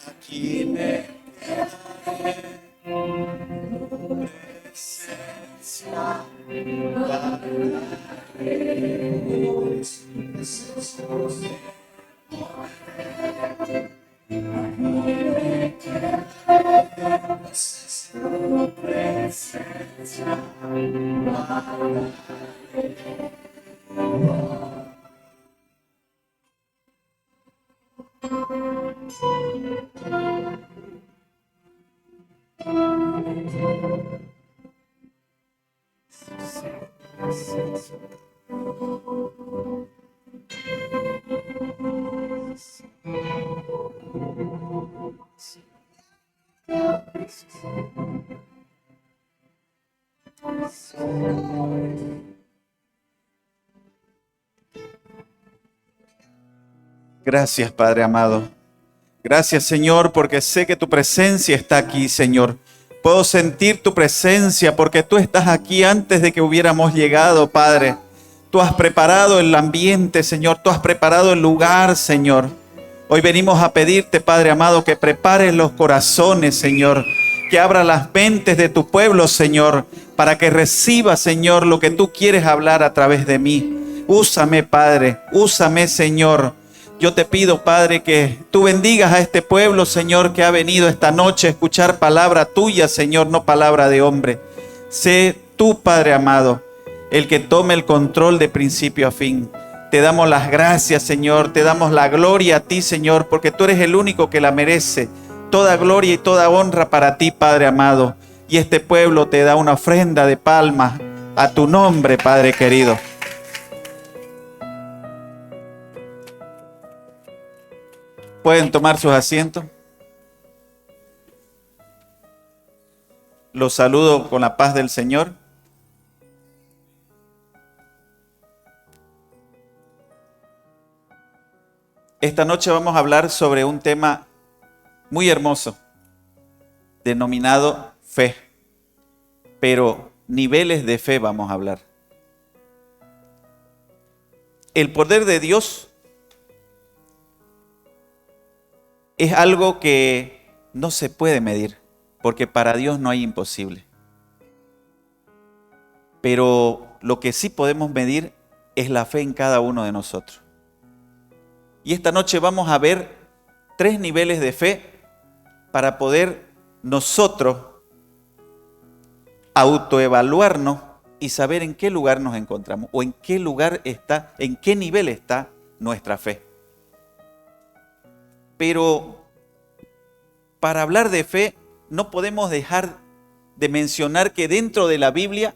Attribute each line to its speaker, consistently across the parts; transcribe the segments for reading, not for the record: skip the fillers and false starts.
Speaker 1: Aquí me quedaré, tu presencia Gracias, Padre amado. Gracias, Señor, porque sé que tu presencia está aquí, Señor. Puedo sentir tu presencia porque tú estás aquí antes de que hubiéramos llegado, Padre. Tú has preparado el ambiente, Señor. Tú has preparado el lugar, Señor. Hoy venimos a pedirte, Padre amado, que prepares los corazones, Señor. Que abra las mentes de tu pueblo, Señor, para que reciba, Señor, lo que tú quieres hablar a través de mí. Úsame, Padre. Úsame, Señor. Yo te pido, Padre, que tú bendigas a este pueblo, Señor, que ha venido esta noche a escuchar palabra tuya, Señor, no palabra de hombre. Sé tú, Padre amado, el que tome el control de principio a fin. Te damos las gracias, Señor, te damos la gloria a ti, Señor, porque tú eres el único que la merece. Toda gloria y toda honra para ti, Padre amado. Y este pueblo te da una ofrenda de palmas a tu nombre, Padre querido. Pueden tomar sus asientos. Los saludo con la paz del Señor. Esta noche vamos a hablar sobre un tema muy hermoso, denominado fe. Pero niveles de fe vamos a hablar. El poder de Dios es algo que no se puede medir, porque para Dios no hay imposible. Pero lo que sí podemos medir es la fe en cada uno de nosotros. Y esta noche vamos a ver 3 niveles de fe para poder nosotros autoevaluarnos y saber en qué lugar nos encontramos o en qué lugar está, en qué nivel está nuestra fe. Pero para hablar de fe no podemos dejar de mencionar que dentro de la Biblia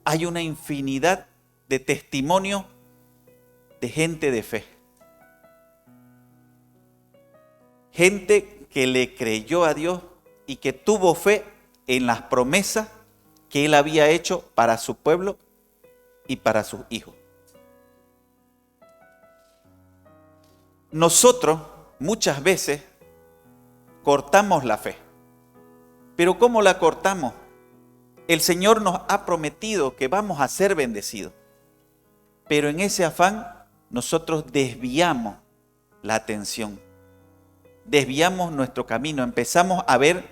Speaker 1: hay una infinidad de testimonios de gente de fe. Gente que le creyó a Dios y que tuvo fe en las promesas que Él había hecho para su pueblo y para sus hijos. Nosotros muchas veces cortamos la fe. ¿Pero cómo la cortamos? El Señor nos ha prometido que vamos a ser bendecidos. Pero en ese afán nosotros desviamos la atención. Desviamos nuestro camino. Empezamos a ver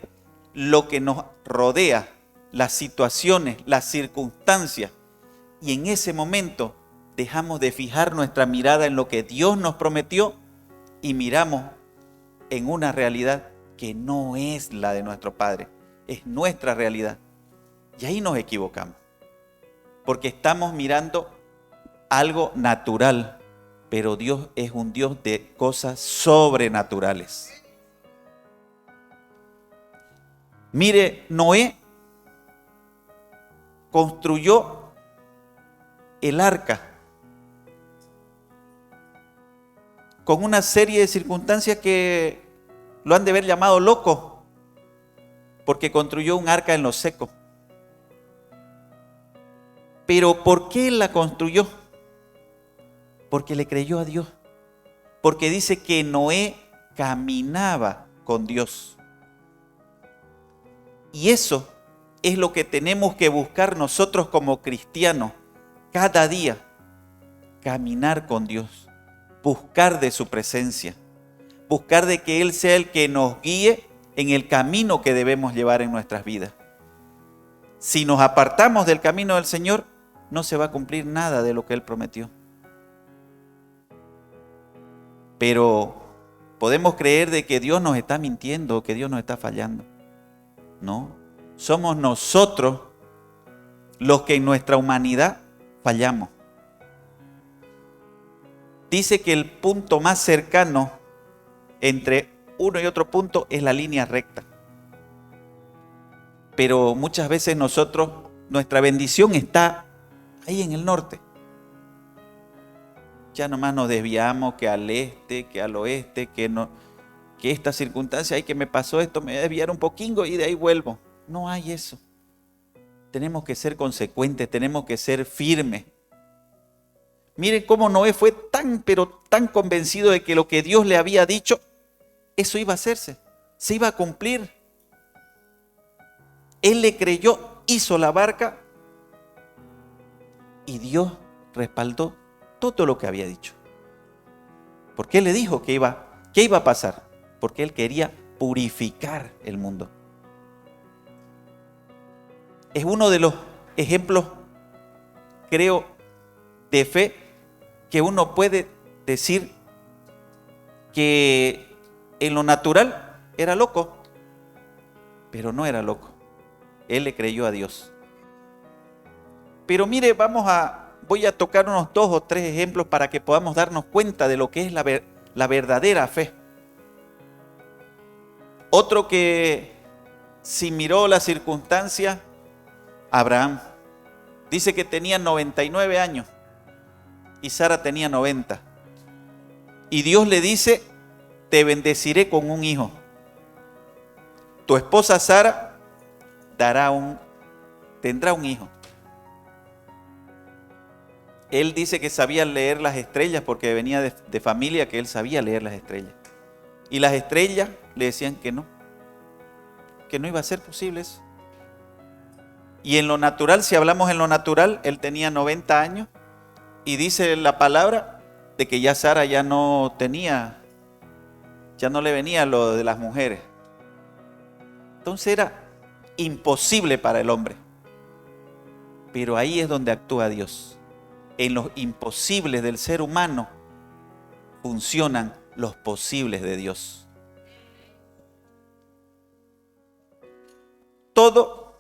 Speaker 1: lo que nos rodea, las situaciones, las circunstancias. Y en ese momento dejamos de fijar nuestra mirada en lo que Dios nos prometió y miramos en una realidad que no es la de nuestro Padre, es nuestra realidad. Y ahí nos equivocamos. porque estamos mirando algo natural, pero Dios es un Dios de cosas sobrenaturales. Mire, Noé construyó el arca con una serie de circunstancias que lo han de haber llamado loco, porque construyó un arca en lo seco. Pero ¿por qué la construyó? Porque le creyó a Dios. Porque dice que Noé caminaba con Dios. Y eso es lo que tenemos que buscar nosotros como cristianos cada día. Caminar con Dios. Buscar de su presencia. Buscar de que Él sea el que nos guíe en el camino que debemos llevar en nuestras vidas. Si nos apartamos del camino del Señor, no se va a cumplir nada de lo que Él prometió. Pero podemos creer de que Dios nos está mintiendo, que Dios nos está fallando. No, somos nosotros los que en nuestra humanidad fallamos. Dice que el punto más cercano entre uno y otro punto es la línea recta. Pero muchas veces nuestra bendición está ahí en el norte. Ya nomás nos desviamos que al este, que al oeste, que esta circunstancia, ay, que me pasó esto, me voy a desviar un poquito y de ahí vuelvo. No hay eso. Tenemos que ser consecuentes, tenemos que ser firmes. Miren cómo Noé fue pero tan convencido de que lo que Dios le había dicho, eso iba a hacerse, se iba a cumplir. Él le creyó, hizo la barca y Dios respaldó todo lo que había dicho. Porque Él le dijo que iba a pasar, porque Él quería purificar el mundo. Es uno de los ejemplos, creo, de fe que uno puede decir que en lo natural era loco, pero no era loco. Él le creyó a Dios. Pero mire, voy a tocar unos 2 o 3 ejemplos para que podamos darnos cuenta de lo que es la verdadera fe. Otro que, si miró las circunstancias, Abraham. Dice que tenía 99 años y Sara tenía 90. Y Dios le dice, te bendeciré con un hijo. Tu esposa Sara tendrá un hijo. Él dice que sabía leer las estrellas porque venía de familia que él sabía leer las estrellas. Y las estrellas le decían que no iba a ser posible eso. Y en lo natural, si hablamos en lo natural, él tenía 90 años y dice la palabra de que ya Sara ya no le venía lo de las mujeres. Entonces era imposible para el hombre. Pero ahí es donde actúa Dios. En los imposibles del ser humano funcionan los posibles de Dios. Todo,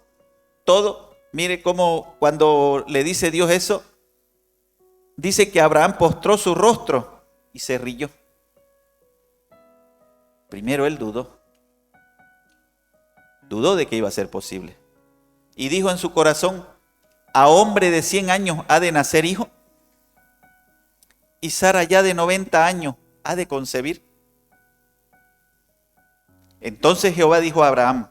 Speaker 1: mire cómo cuando le dice Dios eso, dice que Abraham postró su rostro y se rió. Primero él dudó de que iba a ser posible. Y dijo en su corazón, ¿a hombre de 100 años ha de nacer hijo? ¿Y Sara ya de 90 años ha de concebir? Entonces Jehová dijo a Abraham,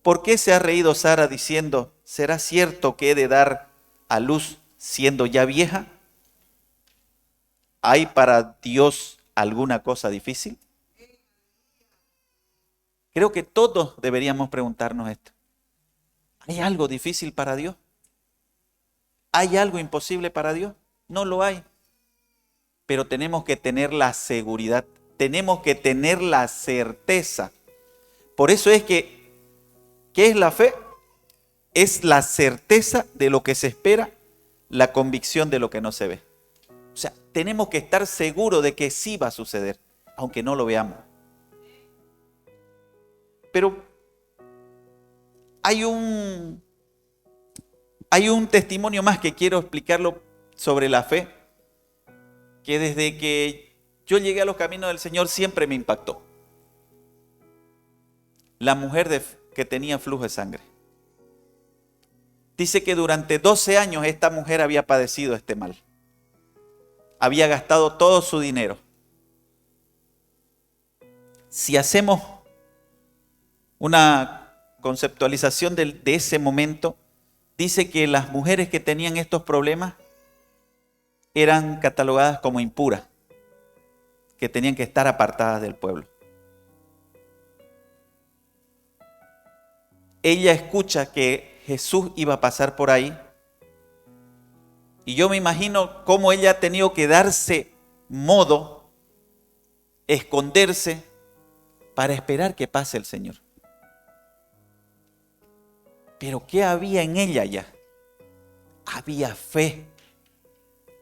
Speaker 1: ¿por qué se ha reído Sara diciendo, ¿será cierto que he de dar a luz siendo ya vieja? ¿Hay para Dios alguna cosa difícil? Creo que todos deberíamos preguntarnos esto. ¿Hay algo difícil para Dios? ¿Hay algo imposible para Dios? No lo hay. Pero tenemos que tener la seguridad, tenemos que tener la certeza. Por eso es que, ¿qué es la fe? Es la certeza de lo que se espera, la convicción de lo que no se ve. O sea, tenemos que estar seguros de que sí va a suceder, aunque no lo veamos. Pero hay Hay un testimonio más que quiero explicarlo sobre la fe, que desde que yo llegué a los caminos del Señor siempre me impactó. La mujer que tenía flujo de sangre. Dice que durante 12 años esta mujer había padecido este mal. Había gastado todo su dinero. Si hacemos una conceptualización de ese momento, dice que las mujeres que tenían estos problemas eran catalogadas como impuras, que tenían que estar apartadas del pueblo. Ella escucha que Jesús iba a pasar por ahí y yo me imagino cómo ella ha tenido que darse modo, esconderse para esperar que pase el Señor. Pero ¿qué había en ella ya? Había fe.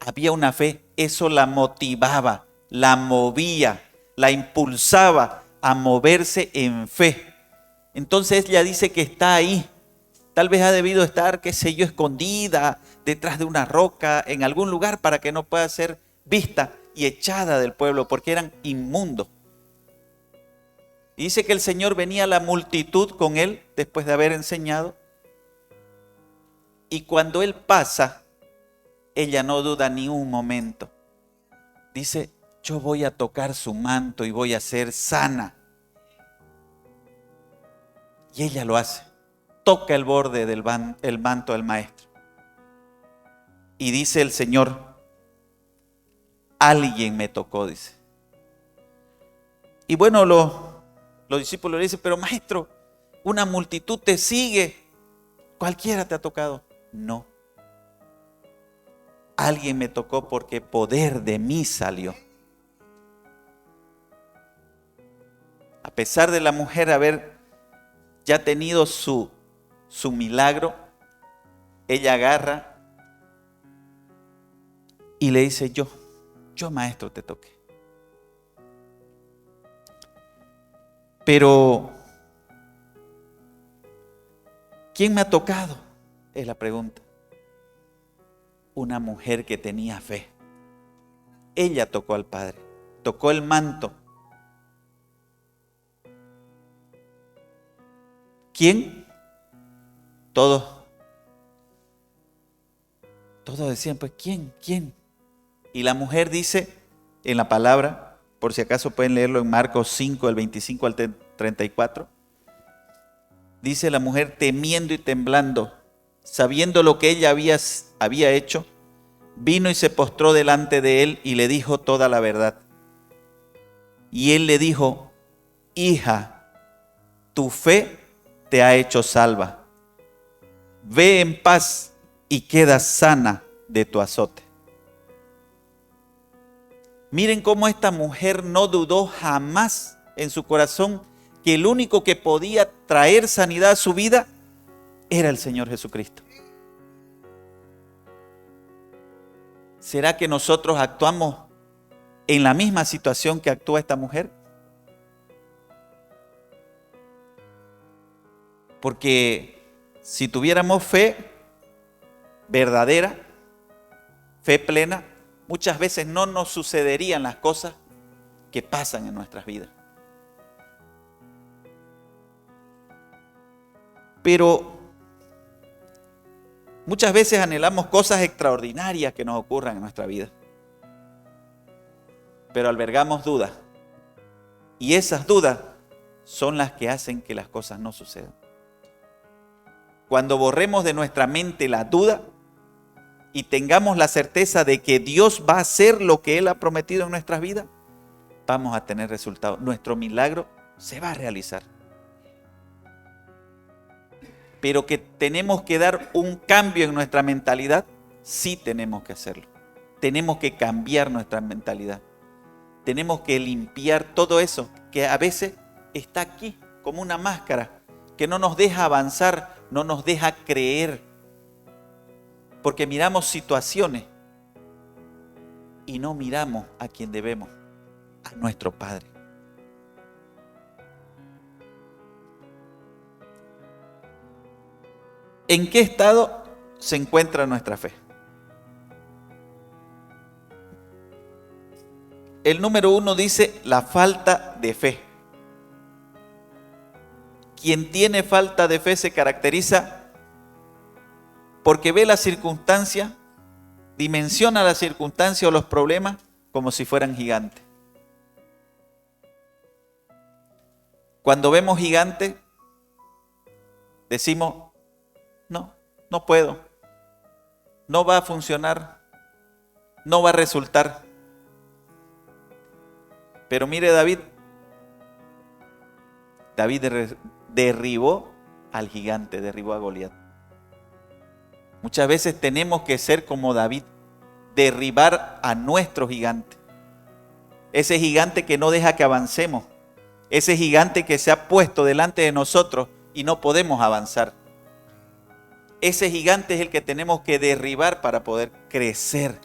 Speaker 1: Había una fe. Eso la motivaba, la movía, la impulsaba a moverse en fe. Entonces ella dice que está ahí. Tal vez ha debido estar, qué sé yo, escondida detrás de una roca, en algún lugar para que no pueda ser vista y echada del pueblo, porque eran inmundos. Y dice que el Señor venía a la multitud con él después de haber enseñado. Y cuando él pasa, ella no duda ni un momento. Dice, yo voy a tocar su manto y voy a ser sana. Y ella lo hace. Toca el borde del manto del maestro. Y dice el Señor, alguien me tocó, dice. Y bueno, los discípulos le dicen, pero maestro, una multitud te sigue. Cualquiera te ha tocado. No. Alguien me tocó porque poder de mí salió. A pesar de la mujer haber ya tenido su milagro, ella agarra y le dice, yo maestro te toqué. Pero, ¿quién me ha tocado? Es la pregunta. Una mujer que tenía fe. Ella tocó al Padre, tocó el manto. ¿Quién? Todos decían, pues, ¿quién? Y la mujer dice en la palabra, por si acaso pueden leerlo en Marcos 5, del 25 al 34, dice la mujer temiendo y temblando, sabiendo lo que ella había hecho, vino y se postró delante de él y le dijo toda la verdad. Y él le dijo, hija, tu fe te ha hecho salva. Ve en paz y queda sana de tu azote. Miren cómo esta mujer no dudó jamás en su corazón que el único que podía traer sanidad a su vida era el Señor Jesucristo. ¿Será que nosotros actuamos en la misma situación que actúa esta mujer? Porque si tuviéramos fe verdadera, fe plena, muchas veces no nos sucederían las cosas que pasan en nuestras vidas. Pero muchas veces anhelamos cosas extraordinarias que nos ocurran en nuestra vida. Pero albergamos dudas. Y esas dudas son las que hacen que las cosas no sucedan. Cuando borremos de nuestra mente la duda y tengamos la certeza de que Dios va a hacer lo que Él ha prometido en nuestras vidas, vamos a tener resultados. Nuestro milagro se va a realizar. Pero que tenemos que dar un cambio en nuestra mentalidad, sí tenemos que hacerlo. Tenemos que cambiar nuestra mentalidad. Tenemos que limpiar todo eso que a veces está aquí como una máscara que no nos deja avanzar, no nos deja creer. Porque miramos situaciones y no miramos a quien debemos, a nuestro Padre. ¿En qué estado se encuentra nuestra fe? El número 1 dice la falta de fe. Quien tiene falta de fe se caracteriza porque ve la circunstancia, dimensiona la circunstancia o los problemas como si fueran gigantes. Cuando vemos gigantes, decimos, no puedo, no va a funcionar, no va a resultar. Pero mire David derribó al gigante, derribó a Goliat. Muchas veces tenemos que ser como David, derribar a nuestro gigante. Ese gigante que no deja que avancemos. Ese gigante que se ha puesto delante de nosotros y no podemos avanzar. Ese gigante es el que tenemos que derribar para poder crecer.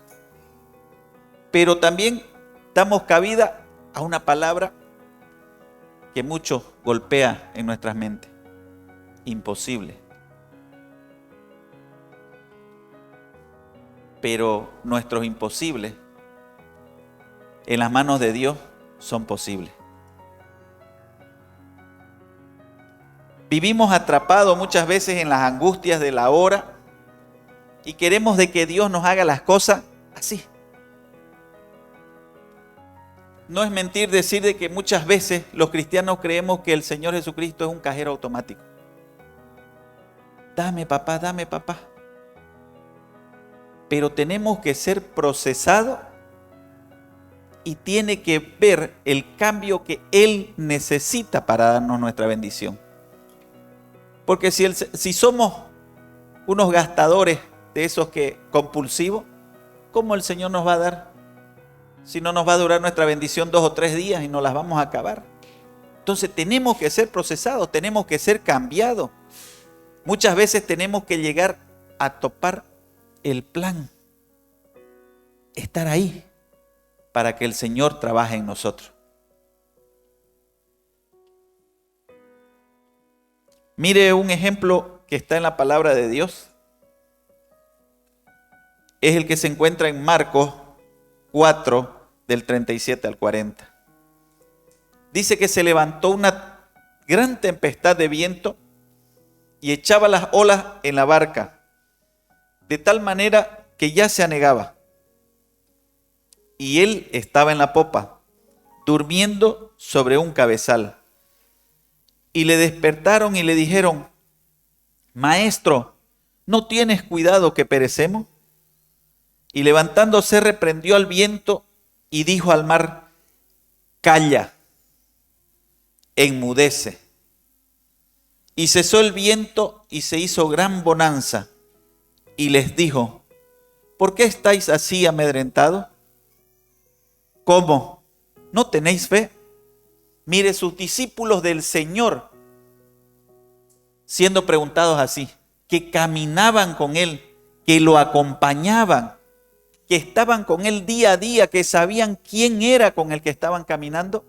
Speaker 1: Pero también damos cabida a una palabra que mucho golpea en nuestras mentes. Imposible. Pero nuestros imposibles en las manos de Dios son posibles. Vivimos atrapados muchas veces en las angustias de la hora y queremos de que Dios nos haga las cosas así. No es mentir decir de que muchas veces los cristianos creemos que el Señor Jesucristo es un cajero automático. Dame papá, dame papá. Pero tenemos que ser procesados y tiene que ver el cambio que Él necesita para darnos nuestra bendición. Porque si somos unos gastadores de esos compulsivos, ¿cómo el Señor nos va a dar? Si no nos va a durar nuestra bendición 2 o 3 días y nos las vamos a acabar. Entonces tenemos que ser procesados, tenemos que ser cambiados. Muchas veces tenemos que llegar a topar el plan. Estar ahí para que el Señor trabaje en nosotros. Mire un ejemplo que está en la palabra de Dios. Es el que se encuentra en Marcos 4, del 37 al 40. Dice que se levantó una gran tempestad de viento y echaba las olas en la barca, de tal manera que ya se anegaba. Y él estaba en la popa, durmiendo sobre un cabezal. Y le despertaron y le dijeron: Maestro, ¿no tienes cuidado que perecemos? Y levantándose reprendió al viento y dijo al mar: Calla, enmudece. Y cesó el viento y se hizo gran bonanza. Y les dijo: ¿por qué estáis así amedrentados? ¿Cómo? ¿No tenéis fe? Mire, sus discípulos del Señor, siendo preguntados así, que caminaban con Él, que lo acompañaban, que estaban con Él día a día, que sabían quién era con el que estaban caminando,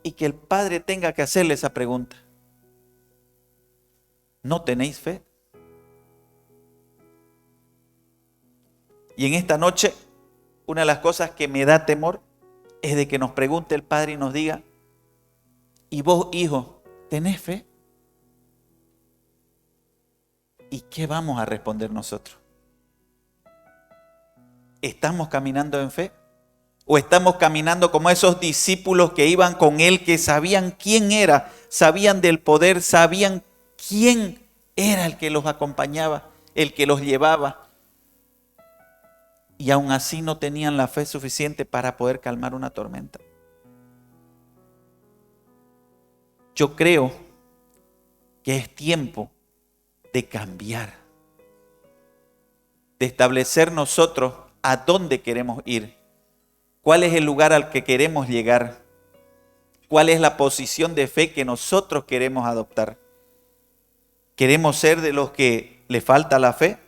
Speaker 1: y que el Padre tenga que hacerle esa pregunta. ¿No tenéis fe? Y en esta noche, una de las cosas que me da temor es de que nos pregunte el Padre y nos diga: ¿y vos, hijo, tenés fe? ¿Y qué vamos a responder nosotros? ¿Estamos caminando en fe? ¿O estamos caminando como esos discípulos que iban con Él, que sabían quién era, sabían del poder, sabían quién era el que los acompañaba, el que los llevaba? Y aún así no tenían la fe suficiente para poder calmar una tormenta. Yo creo que es tiempo de cambiar, de establecer nosotros a dónde queremos ir, cuál es el lugar al que queremos llegar, cuál es la posición de fe que nosotros queremos adoptar. ¿Queremos ser de los que le falta la fe?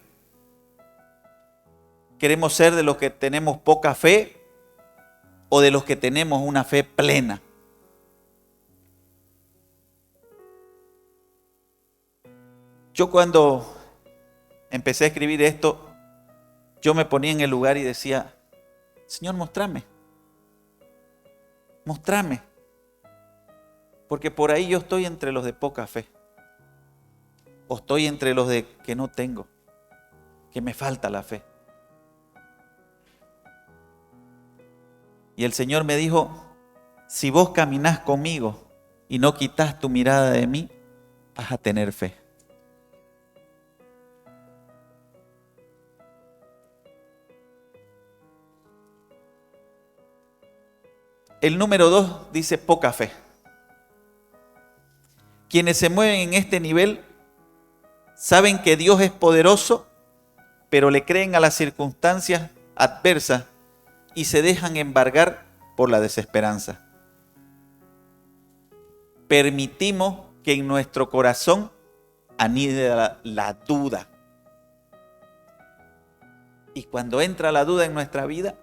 Speaker 1: ¿Queremos ser de los que tenemos poca fe o de los que tenemos una fe plena? Yo cuando empecé a escribir esto, yo me ponía en el lugar y decía, Señor, mostrame. Porque por ahí yo estoy entre los de poca fe. O estoy entre los de que no tengo, que me falta la fe. Y el Señor me dijo, si vos caminás conmigo y no quitas tu mirada de mí, vas a tener fe. El número 2 dice poca fe. Quienes se mueven en este nivel saben que Dios es poderoso, pero le creen a las circunstancias adversas y se dejan embargar por la desesperanza. Permitimos que en nuestro corazón anide la duda. Y cuando entra la duda en nuestra vida,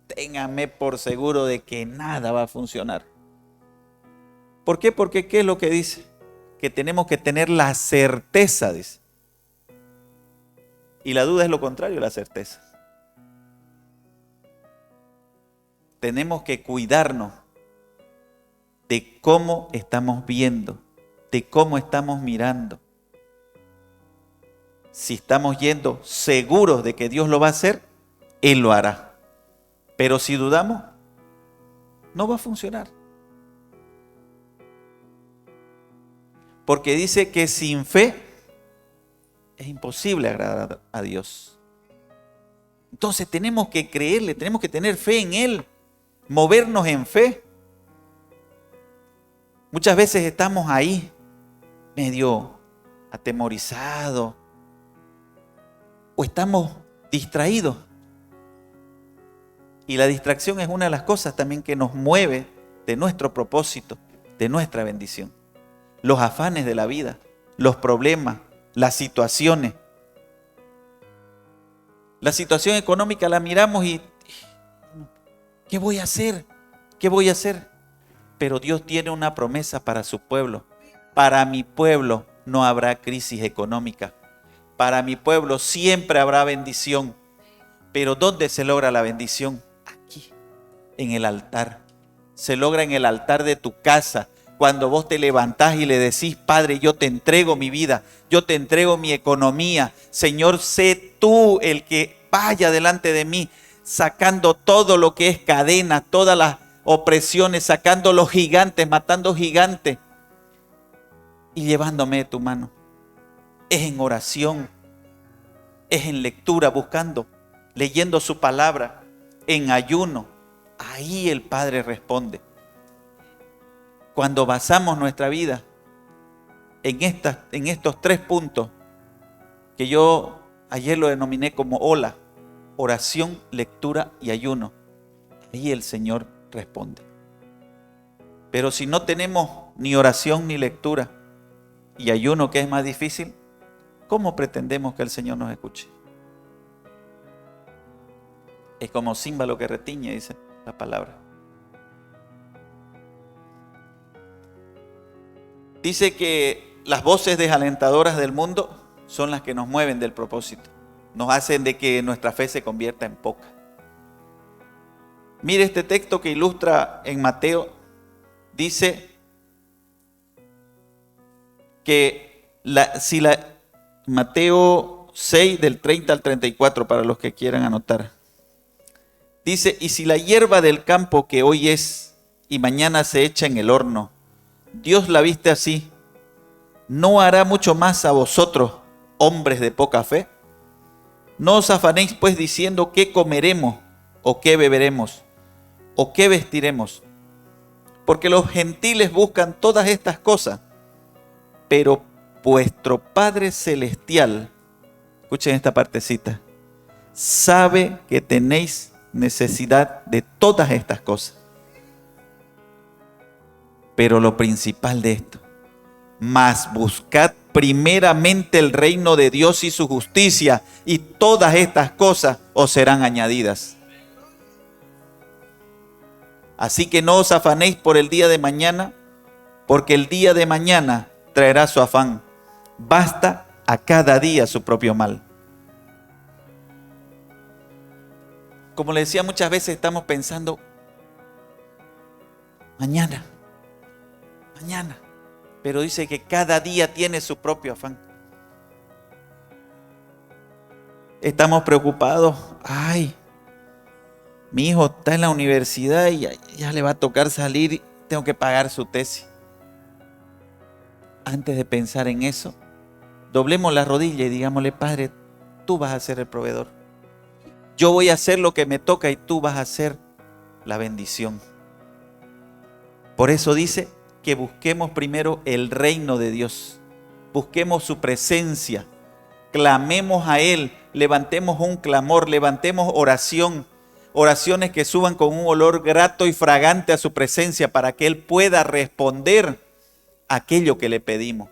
Speaker 1: téngame por seguro de que nada va a funcionar. ¿Por qué? Porque ¿qué es lo que dice? Que tenemos que tener la certeza, dice. Y la duda es lo contrario a la certeza. Tenemos que cuidarnos de cómo estamos viendo, de cómo estamos mirando. Si estamos yendo seguros de que Dios lo va a hacer, Él lo hará. Pero si dudamos, no va a funcionar. Porque dice que sin fe es imposible agradar a Dios. Entonces tenemos que creerle, tenemos que tener fe en Él, movernos en fe. Muchas veces estamos ahí, medio atemorizados, o estamos distraídos. Y la distracción es una de las cosas también que nos mueve de nuestro propósito, de nuestra bendición. Los afanes de la vida, los problemas, las situaciones. La situación económica la miramos y ¿qué voy a hacer? ¿Qué voy a hacer? Pero Dios tiene una promesa para su pueblo. Para mi pueblo no habrá crisis económica. Para mi pueblo siempre habrá bendición. Pero ¿dónde se logra la bendición? Aquí, en el altar. Se logra en el altar de tu casa. Cuando vos te levantás y le decís, Padre, yo te entrego mi vida, yo te entrego mi economía. Señor, sé tú el que vaya delante de mí, sacando todo lo que es cadena, todas las opresiones, sacando los gigantes, matando gigantes y llevándome de tu mano. Es en oración, es en lectura, buscando, leyendo su palabra, en ayuno. Ahí el Padre responde. Cuando basamos nuestra vida en estos 3 puntos que yo ayer lo denominé como OLA, oración, lectura y ayuno, ahí el Señor responde. Pero si no tenemos ni oración ni lectura y ayuno, que es más difícil, ¿cómo pretendemos que el Señor nos escuche? Es como címbalo que retiñe, dice la palabra. Dice que las voces desalentadoras del mundo son las que nos mueven del propósito. Nos hacen de que nuestra fe se convierta en poca. Mire este texto que ilustra en Mateo. Dice que Mateo 6 del 30 al 34 para los que quieran anotar. Dice, y si la hierba del campo que hoy es y mañana se echa en el horno, Dios la viste así, ¿no hará mucho más a vosotros, hombres de poca fe? No os afanéis pues diciendo qué comeremos, o qué beberemos, o qué vestiremos. Porque los gentiles buscan todas estas cosas, pero vuestro Padre Celestial, escuchen esta partecita, sabe que tenéis necesidad de todas estas cosas. Pero lo principal de esto, mas buscad primeramente el reino de Dios y su justicia, y todas estas cosas os serán añadidas. Así que no os afanéis por el día de mañana, porque el día de mañana traerá su afán. Basta a cada día su propio mal. Como le decía, muchas veces estamos pensando, mañana, pero dice que cada día tiene su propio afán. Estamos preocupados, ay, mi hijo está en la universidad y ya le va a tocar salir, tengo que pagar su tesis. Antes de pensar en eso, doblemos la rodilla y digámosle, Padre, tú vas a ser el proveedor. Yo voy a hacer lo que me toca y tú vas a hacer la bendición. Por eso dice que busquemos primero el reino de Dios. Busquemos su presencia. Clamemos a Él. Levantemos un clamor, levantemos oración. Oraciones que suban con un olor grato y fragante a su presencia para que Él pueda responder aquello que le pedimos.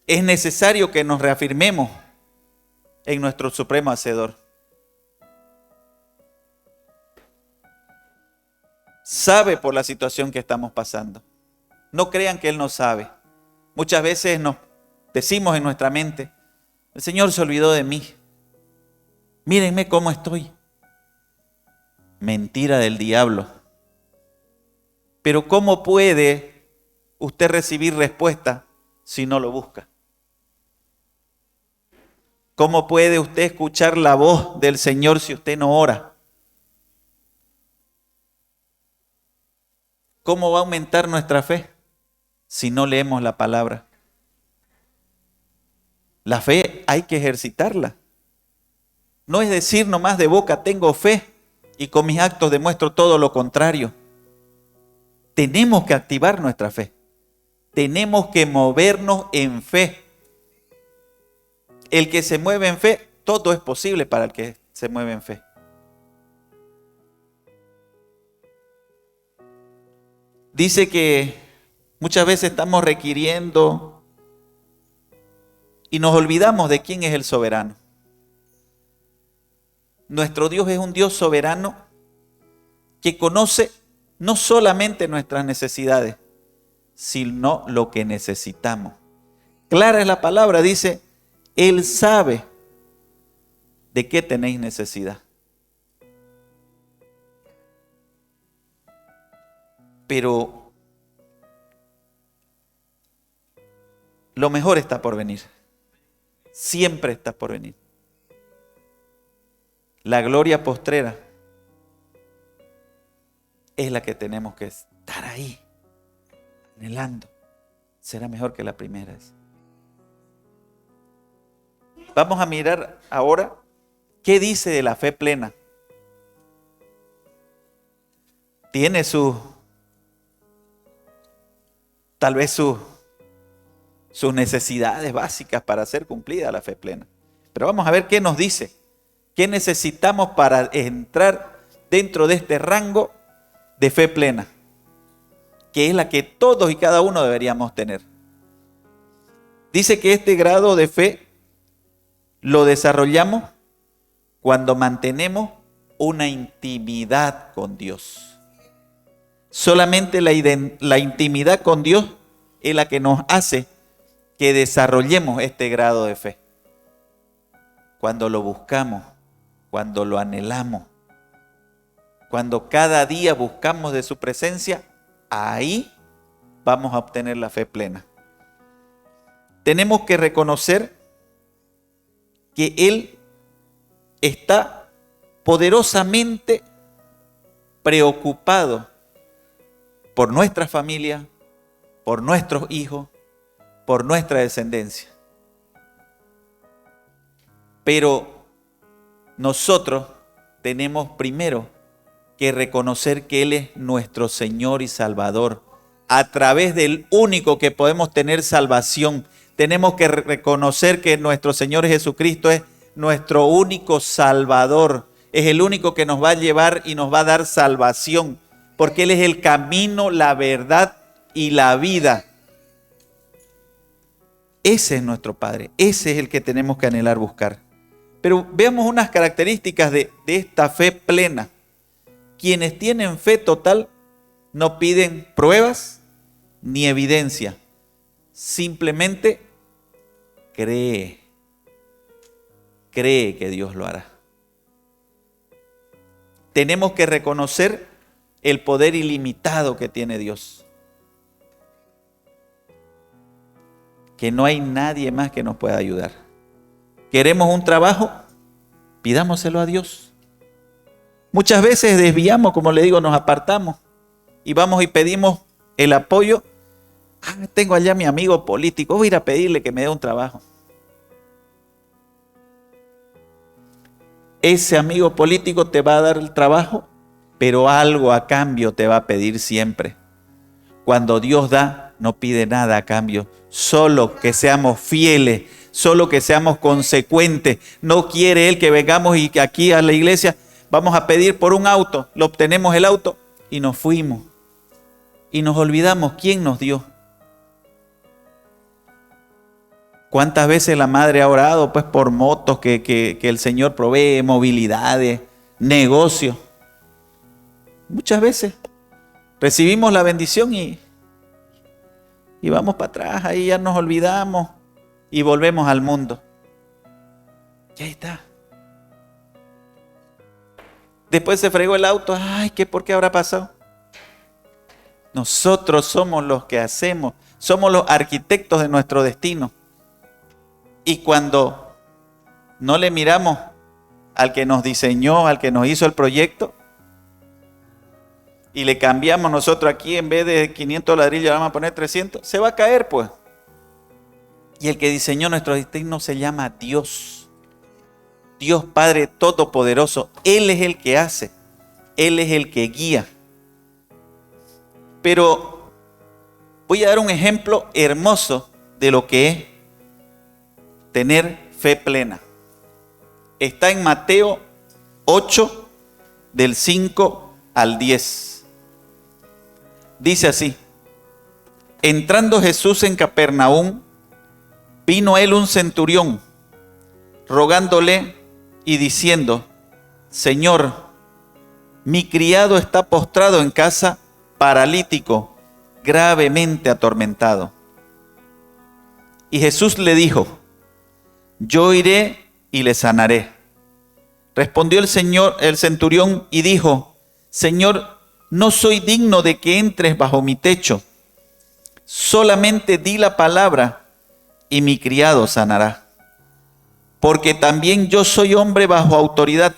Speaker 1: Es necesario que nos reafirmemos en nuestro supremo Hacedor. Sabe por la situación que estamos pasando. No crean que Él no sabe. Muchas veces nos decimos en nuestra mente, el Señor se olvidó de mí. Mírenme cómo estoy. Mentira del diablo. Pero ¿cómo puede usted recibir respuesta si no lo busca? ¿Cómo puede usted escuchar la voz del Señor si usted no ora? ¿Cómo va a aumentar nuestra fe si no leemos la palabra? La fe hay que ejercitarla. No es decir nomás de boca tengo fe y con mis actos demuestro todo lo contrario. Tenemos que activar nuestra fe. Tenemos que movernos en fe. El que se mueve en fe, todo es posible para el que se mueve en fe. Dice que muchas veces estamos requiriendo y nos olvidamos de quién es el soberano. Nuestro Dios es un Dios soberano que conoce no solamente nuestras necesidades, sino lo que necesitamos. Clara es la palabra, dice, Él sabe de qué tenéis necesidad. Pero lo mejor está por venir. Siempre está por venir. La gloria postrera es la que tenemos que estar ahí, anhelando. Será mejor que la primera vez. Vamos a mirar ahora qué dice de la fe plena. Tiene tal vez sus necesidades básicas para ser cumplida la fe plena. Pero vamos a ver qué nos dice. ¿Qué necesitamos para entrar dentro de este rango de fe plena? Que es la que todos y cada uno deberíamos tener. Dice que este grado de fe lo desarrollamos cuando mantenemos una intimidad con Dios. Solamente la intimidad con Dios es la que nos hace que desarrollemos este grado de fe. Cuando lo buscamos, cuando lo anhelamos, cuando cada día buscamos de su presencia, ahí vamos a obtener la fe plena. Tenemos que reconocer que Él está poderosamente preocupado por nuestra familia, por nuestros hijos, por nuestra descendencia. Pero nosotros tenemos primero que reconocer que Él es nuestro Señor y Salvador. A través del único que podemos tener salvación, tenemos que reconocer que nuestro Señor Jesucristo es nuestro único Salvador. Es el único que nos va a llevar y nos va a dar salvación, porque Él es el camino, la verdad y la vida. Ese es nuestro Padre, ese es el que tenemos que anhelar buscar. Pero veamos unas características de esta fe plena. Quienes tienen fe total no piden pruebas ni evidencia. Simplemente cree que Dios lo hará. Tenemos que reconocer el poder ilimitado que tiene Dios. Que no hay nadie más que nos pueda ayudar. ¿Queremos un trabajo? Pidámoselo a Dios. Muchas veces desviamos, como le digo, nos apartamos y vamos y pedimos el apoyo. Tengo allá a mi amigo político, voy a ir a pedirle que me dé un trabajo. Ese amigo político te va a dar el trabajo, pero algo a cambio te va a pedir siempre. Cuando Dios da, no pide nada a cambio, solo que seamos fieles, solo que seamos consecuentes. No quiere Él que vengamos y que aquí a la iglesia vamos a pedir por un auto, lo obtenemos el auto y nos fuimos. Y nos olvidamos quién nos dio. ¿Cuántas veces la madre ha orado pues por motos que el Señor provee, movilidades, negocios? Muchas veces recibimos la bendición y vamos para atrás, ahí ya nos olvidamos y volvemos al mundo. Y ahí está. Después se fregó el auto, ay, ¿por qué habrá pasado? Nosotros somos los que hacemos, somos los arquitectos de nuestro destino. Y cuando no le miramos al que nos diseñó, al que nos hizo el proyecto, y le cambiamos nosotros aquí, en vez de 500 ladrillos, vamos a poner 300, se va a caer pues. Y el que diseñó nuestro destino se llama Dios. Dios Padre Todopoderoso. Él es el que hace. Él es el que guía. Pero voy a dar un ejemplo hermoso de lo que es tener fe plena. Está en Mateo 8, del 5 al 10. Dice así: entrando Jesús en Capernaum, vino a él un centurión, rogándole y diciendo: Señor, mi criado está postrado en casa, paralítico, gravemente atormentado. Y Jesús le dijo: yo iré y le sanaré. Respondió el centurión y dijo: Señor, no soy digno de que entres bajo mi techo. Solamente di la palabra y mi criado sanará. Porque también yo soy hombre bajo autoridad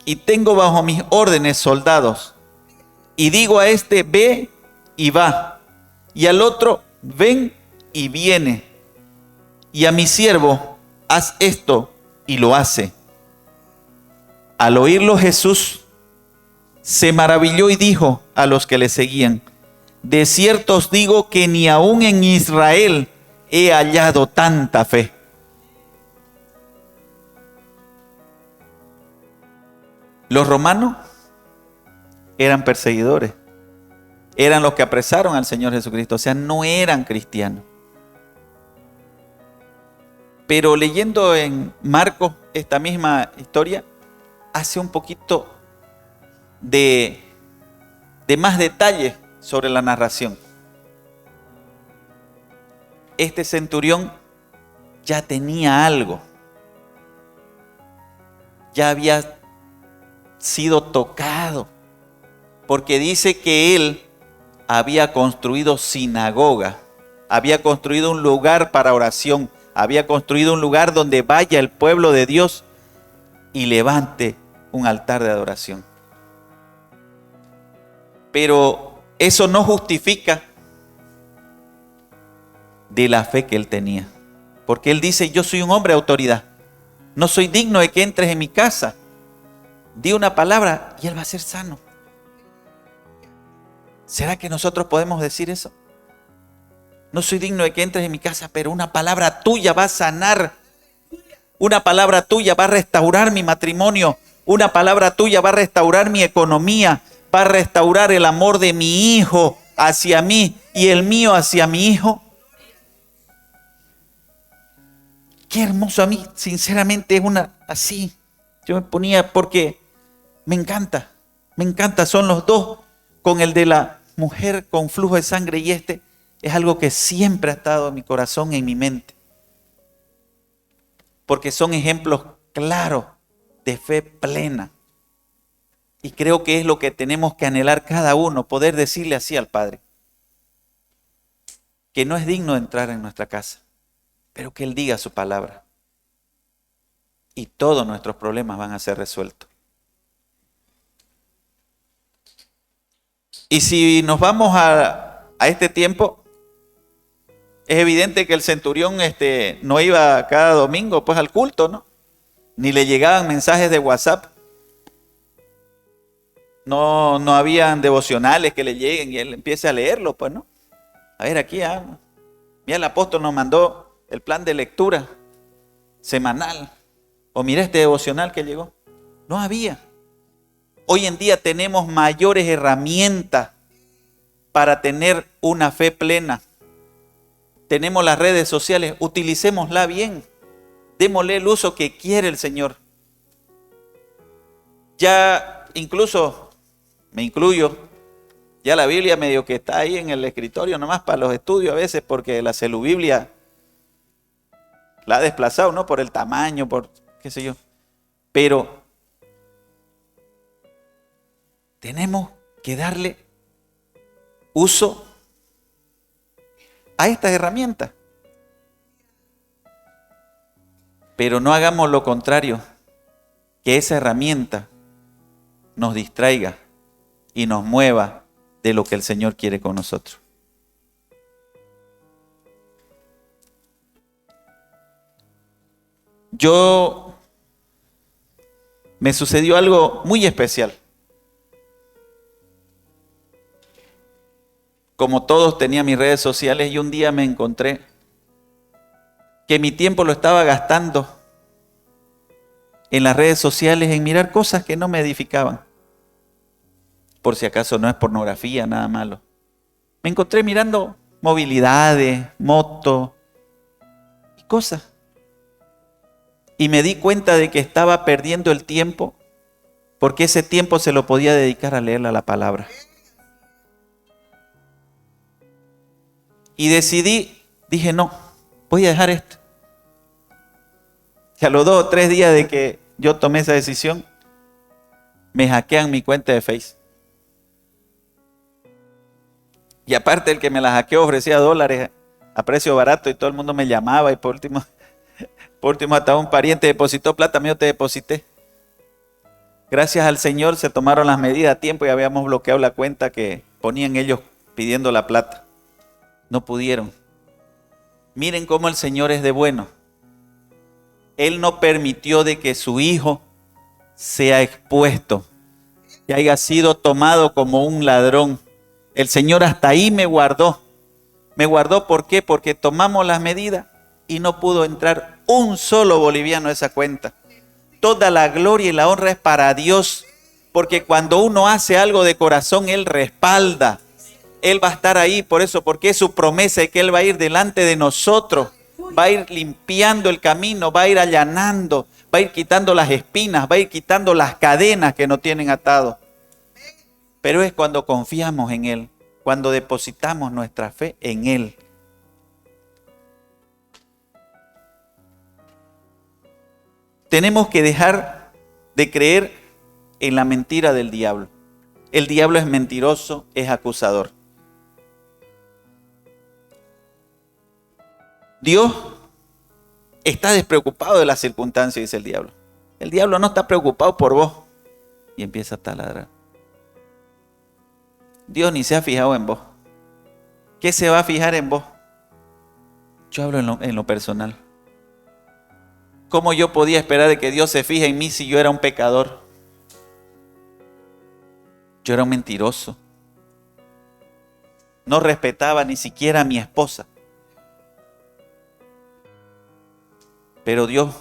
Speaker 1: y tengo bajo mis órdenes soldados. Y digo a este: ve y va. Y al otro: ven y viene. Y a mi siervo: haz esto, y lo hace. Al oírlo Jesús se maravilló y dijo a los que le seguían: de cierto os digo que ni aún en Israel he hallado tanta fe. Los romanos eran perseguidores, eran los que apresaron al Señor Jesucristo, o sea, no eran cristianos. Pero leyendo en Marcos esta misma historia, hace un poquito de más detalles sobre la narración. Este centurión ya tenía algo, ya había sido tocado, porque dice que él había construido sinagoga, había construido un lugar para oración, había construido un lugar donde vaya el pueblo de Dios y levante un altar de adoración. Pero eso no justifica de la fe que él tenía. Porque él dice: yo soy un hombre de autoridad. No soy digno de que entres en mi casa. Di una palabra y él va a ser sano. ¿Será que nosotros podemos decir eso? No soy digno de que entres en mi casa, pero una palabra tuya va a sanar. Una palabra tuya va a restaurar mi matrimonio. Una palabra tuya va a restaurar mi economía. Va a restaurar el amor de mi hijo hacia mí y el mío hacia mi hijo. Qué hermoso. A mí, sinceramente, es una así. Yo me ponía porque me encanta. Son los dos, con el de la mujer con flujo de sangre, y este es algo que siempre ha estado en mi corazón y en mi mente. porque son ejemplos claros de fe plena. Y creo que es lo que tenemos que anhelar cada uno, poder decirle así al Padre, que no es digno de entrar en nuestra casa, pero que Él diga su palabra. Y todos nuestros problemas van a ser resueltos. Y si nos vamos a este tiempo, es evidente que el centurión no iba cada domingo pues al culto, ¿no? Ni le llegaban mensajes de WhatsApp. No habían devocionales que le lleguen y él empiece a leerlo, pues, ¿no? A ver, aquí, mira, el apóstol nos mandó el plan de lectura semanal. O mira este devocional que llegó. No había. Hoy en día tenemos mayores herramientas para tener una fe plena. Tenemos las redes sociales, utilicémosla bien. Démosle el uso que quiere el Señor. Ya incluso, me incluyo, ya la Biblia medio que está ahí en el escritorio nomás para los estudios a veces, porque la celubiblia la ha desplazado, ¿no? Por el tamaño, por qué sé yo. Pero tenemos que darle uso a estas herramientas. Pero no hagamos lo contrario, que esa herramienta nos distraiga y nos mueva de lo que el Señor quiere con nosotros. Me sucedió algo muy especial. Como todos tenía mis redes sociales y un día me encontré que mi tiempo lo estaba gastando en las redes sociales, en mirar cosas que no me edificaban. Por si acaso no es pornografía, nada malo. Me encontré mirando movilidades, motos y cosas. Y me di cuenta de que estaba perdiendo el tiempo porque ese tiempo se lo podía dedicar a leer la palabra. Y dije no, voy a dejar esto. Y a los 2 o 3 días de que yo tomé esa decisión, me hackean mi cuenta de Facebook. Y aparte el que me la hackeó ofrecía dólares a precio barato y todo el mundo me llamaba y por último hasta un pariente depositó plata, yo te deposité. Gracias al Señor se tomaron las medidas a tiempo y habíamos bloqueado la cuenta que ponían ellos pidiendo la plata. No pudieron. Miren cómo el Señor es de bueno. Él no permitió de que su hijo sea expuesto, que haya sido tomado como un ladrón. El Señor hasta ahí me guardó. ¿Me guardó por qué? Porque tomamos las medidas y no pudo entrar un solo boliviano a esa cuenta. Toda la gloria y la honra es para Dios, porque cuando uno hace algo de corazón, Él respalda. Él va a estar ahí, por eso, porque es su promesa y que Él va a ir delante de nosotros, va a ir limpiando el camino, va a ir allanando, va a ir quitando las espinas, va a ir quitando las cadenas que nos tienen atados. Pero es cuando confiamos en Él, cuando depositamos nuestra fe en Él. Tenemos que dejar de creer en la mentira del diablo. El diablo es mentiroso, es acusador. Dios está despreocupado de las circunstancias, dice el diablo. El diablo no está preocupado por vos. Y empieza a taladrar. Dios ni se ha fijado en vos. ¿Qué se va a fijar en vos? Yo hablo en lo personal. ¿Cómo yo podía esperar de que Dios se fije en mí si yo era un pecador? Yo era un mentiroso. No respetaba ni siquiera a mi esposa. Pero Dios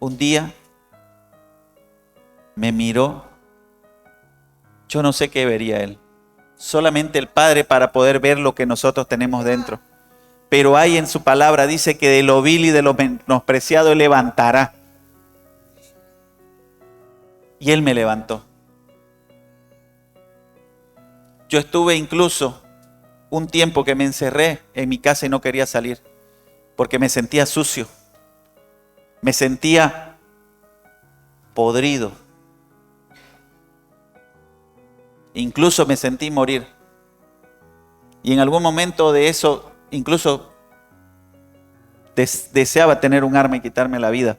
Speaker 1: un día me miró. Yo no sé qué vería Él. Solamente el Padre para poder ver lo que nosotros tenemos dentro. Pero hay en su palabra, dice que de lo vil y de lo menospreciado Él levantará. Y Él me levantó. Yo estuve incluso un tiempo que me encerré en mi casa y no quería salir, porque me sentía sucio. Me sentía podrido. Incluso me sentí morir. Y en algún momento de eso, incluso deseaba tener un arma y quitarme la vida.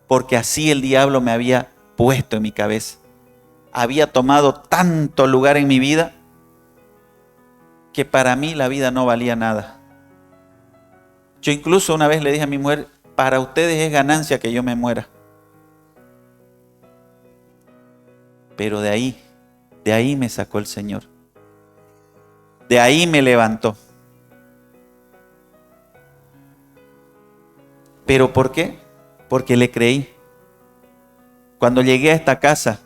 Speaker 1: Porque así el diablo me había puesto en mi cabeza. Había tomado tanto lugar en mi vida que para mí la vida no valía nada. Yo incluso una vez le dije a mi mujer, para ustedes es ganancia que yo me muera. Pero de ahí me sacó el Señor. De ahí me levantó. ¿Pero por qué? Porque le creí. Cuando llegué a esta casa,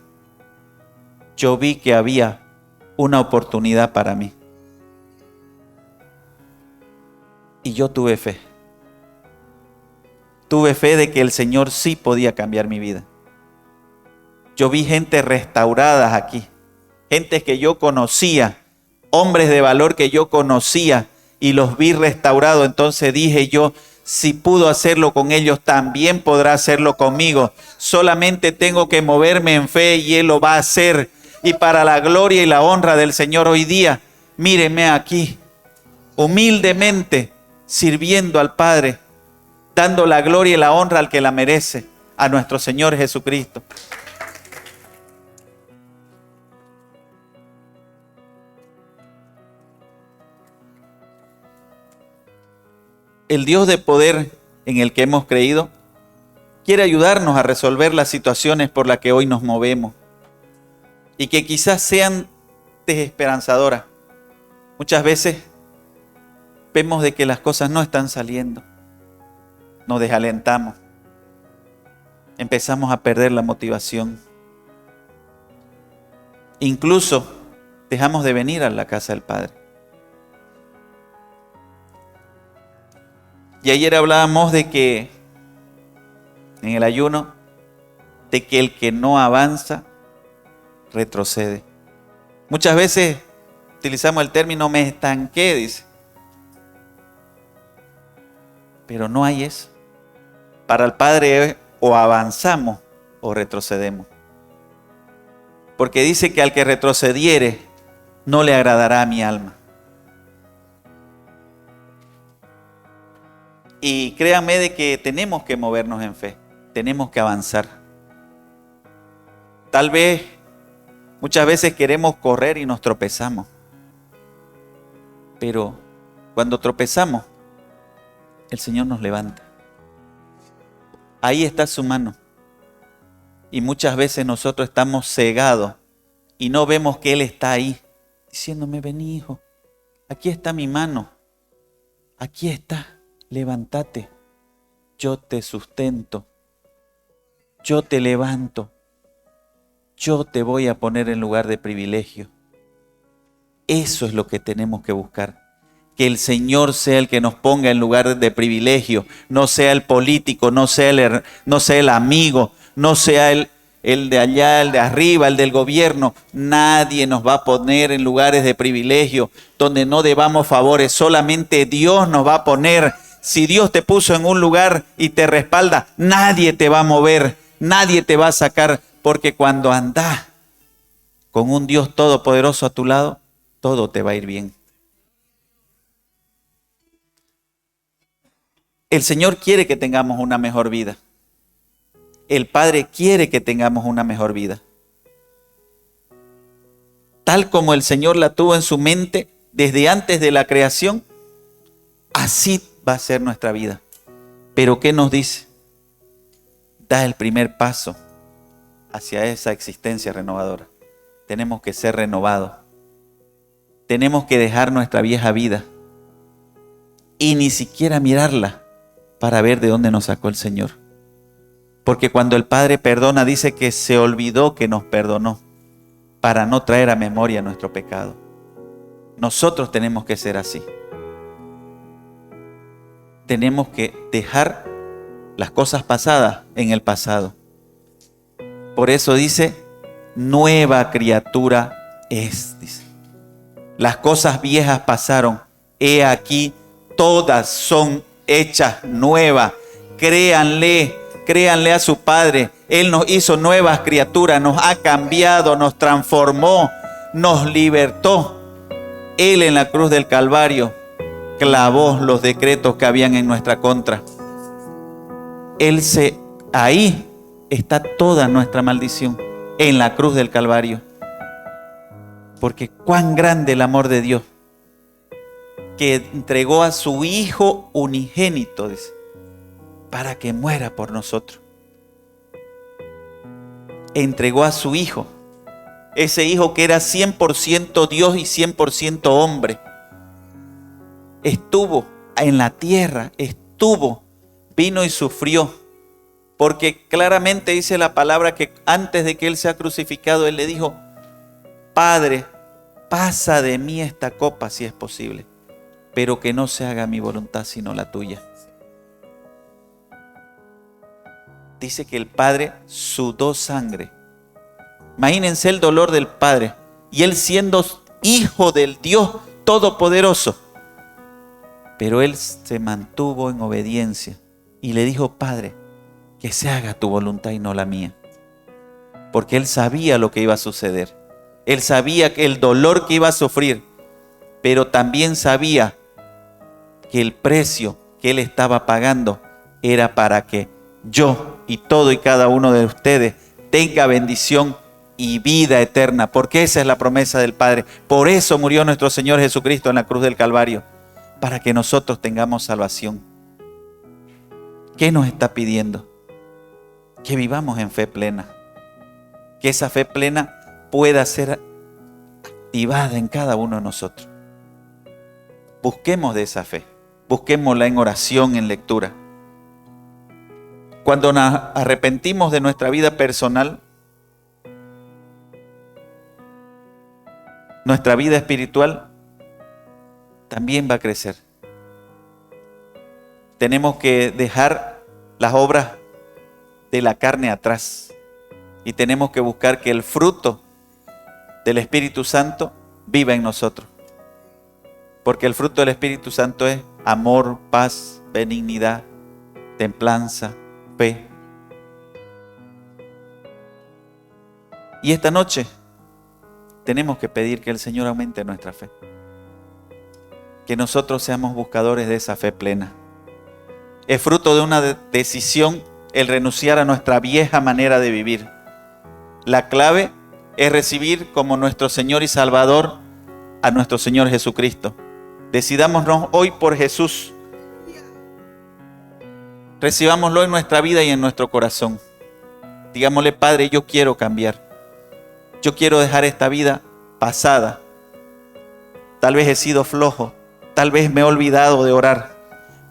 Speaker 1: yo vi que había una oportunidad para mí. Y yo tuve fe. Tuve fe de que el Señor sí podía cambiar mi vida. Yo vi gente restaurada aquí. Gente que yo conocía. Hombres de valor que yo conocía. Y los vi restaurados. Entonces dije yo, si pudo hacerlo con ellos, también podrá hacerlo conmigo. Solamente tengo que moverme en fe y Él lo va a hacer. Y para la gloria y la honra del Señor hoy día, míreme aquí, humildemente, sirviendo al Padre, dando la gloria y la honra al que la merece, a nuestro Señor Jesucristo. El Dios de poder en el que hemos creído quiere ayudarnos a resolver las situaciones por las que hoy nos movemos y que quizás sean desesperanzadoras. Muchas veces vemos de que las cosas no están saliendo. Nos desalentamos. Empezamos a perder la motivación. Incluso dejamos de venir a la casa del Padre. Y ayer hablábamos de que en el ayuno, de que el que no avanza, retrocede. Muchas veces utilizamos el término me estanqué, dice. Pero no hay eso. Para el Padre es o avanzamos o retrocedemos. Porque dice que al que retrocediere no le agradará a mi alma. Y créanme de que tenemos que movernos en fe. Tenemos que avanzar. Tal vez muchas veces queremos correr y nos tropezamos. Pero cuando tropezamos, el Señor nos levanta. Ahí está su mano. Y muchas veces nosotros estamos cegados y no vemos que Él está ahí, diciéndome, vení hijo, aquí está mi mano, aquí está, levántate, yo te sustento, yo te levanto, yo te voy a poner en lugar de privilegio. Eso es lo que tenemos que buscar. Que el Señor sea el que nos ponga en lugar de privilegio, no sea el político, no sea el amigo, no sea el de allá, el de arriba, el del gobierno. Nadie nos va a poner en lugares de privilegio donde no debamos favores. Solamente Dios nos va a poner. Si Dios te puso en un lugar y te respalda, nadie te va a mover, nadie te va a sacar, porque cuando andás con un Dios todopoderoso a tu lado, todo te va a ir bien. El Señor quiere que tengamos una mejor vida. El Padre quiere que tengamos una mejor vida. Tal como el Señor la tuvo en su mente desde antes de la creación, así va a ser nuestra vida. Pero ¿qué nos dice? Da el primer paso hacia esa existencia renovadora. Tenemos que ser renovados. Tenemos que dejar nuestra vieja vida y ni siquiera mirarla para ver de dónde nos sacó el Señor. Porque cuando el Padre perdona, dice que se olvidó que nos perdonó para no traer a memoria nuestro pecado. Nosotros tenemos que ser así. Tenemos que dejar las cosas pasadas en el pasado. Por eso dice, nueva criatura es, dice. Las cosas viejas pasaron, he aquí, todas son hechas nuevas. Créanle, Créanle a su Padre. Él nos hizo nuevas criaturas, nos ha cambiado, nos transformó, nos libertó. Él en la cruz del Calvario clavó los decretos que habían en nuestra contra. Ahí está toda nuestra maldición, en la cruz del Calvario. Porque cuán grande el amor de Dios, que entregó a su Hijo unigénito, dice, para que muera por nosotros. Entregó a su Hijo, ese Hijo que era 100% Dios y 100% hombre. Estuvo en la tierra, vino y sufrió. Porque claramente dice la palabra que antes de que Él sea crucificado, Él le dijo: Padre, pasa de mí esta copa si es posible, pero que no se haga mi voluntad sino la tuya. Dice que el Padre sudó sangre. Imagínense el dolor del Padre. Y Él siendo Hijo del Dios Todopoderoso. Pero Él se mantuvo en obediencia y le dijo: Padre, que se haga tu voluntad y no la mía. Porque Él sabía lo que iba a suceder. Él sabía que el dolor que iba a sufrir, pero también sabía que el precio que Él estaba pagando era para que yo y todo y cada uno de ustedes tenga bendición y vida eterna, porque esa es la promesa del Padre. Por eso murió nuestro Señor Jesucristo en la cruz del Calvario, para que nosotros tengamos salvación. ¿Qué nos está pidiendo? Que vivamos en fe plena, que esa fe plena pueda ser activada en cada uno de nosotros. Busquemos de esa fe, busquémosla en oración, en lectura. Cuando nos arrepentimos de nuestra vida personal, nuestra vida espiritual también va a crecer. Tenemos que dejar las obras de la carne atrás y tenemos que buscar que el fruto del Espíritu Santo viva en nosotros. Porque el fruto del Espíritu Santo es amor, paz, benignidad, templanza, fe. Y esta noche tenemos que pedir que el Señor aumente nuestra fe. Que nosotros seamos buscadores de esa fe plena. Es fruto de una decisión el renunciar a nuestra vieja manera de vivir. La clave es recibir como nuestro Señor y Salvador a nuestro Señor Jesucristo. Decidámonos hoy por Jesús. Recibámoslo en nuestra vida y en nuestro corazón. Digámosle: Padre, yo quiero cambiar. Yo quiero dejar esta vida pasada. Tal vez he sido flojo, tal vez me he olvidado de orar,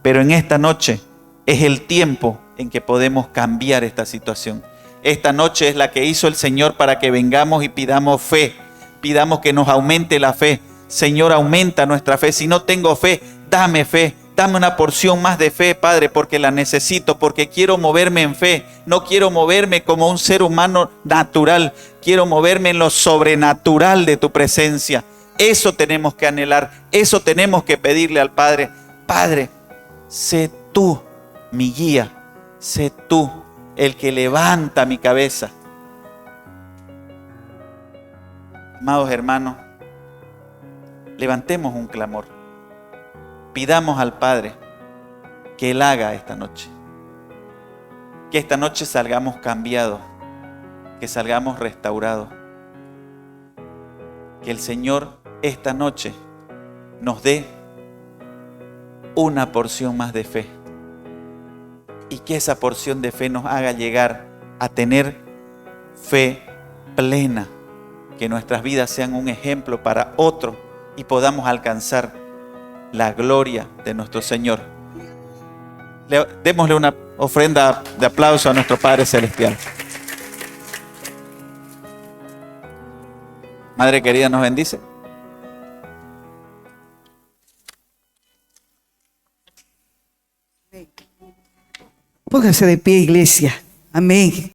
Speaker 1: pero en esta noche es el tiempo en que podemos cambiar esta situación. Esta noche es la que hizo el Señor para que vengamos y pidamos fe. Pidamos que nos aumente la fe. Señor, aumenta nuestra fe. Si no tengo fe, dame fe. Dame una porción más de fe, Padre, porque la necesito, porque quiero moverme en fe. No quiero moverme como un ser humano natural. Quiero moverme en lo sobrenatural de tu presencia. Eso tenemos que anhelar. Eso tenemos que pedirle al Padre. Padre, sé tú mi guía. Sé tú el que levanta mi cabeza. Amados hermanos, levantemos un clamor. Pidamos al Padre que Él haga esta noche. Que esta noche salgamos cambiados, que salgamos restaurados. Que el Señor esta noche nos dé una porción más de fe. Y que esa porción de fe nos haga llegar a tener fe plena. Que nuestras vidas sean un ejemplo para otros y podamos alcanzar la gloria de nuestro Señor. Démosle una ofrenda de aplauso a nuestro Padre Celestial. Madre querida, nos bendice.
Speaker 2: Póngase de pie, iglesia. Amén.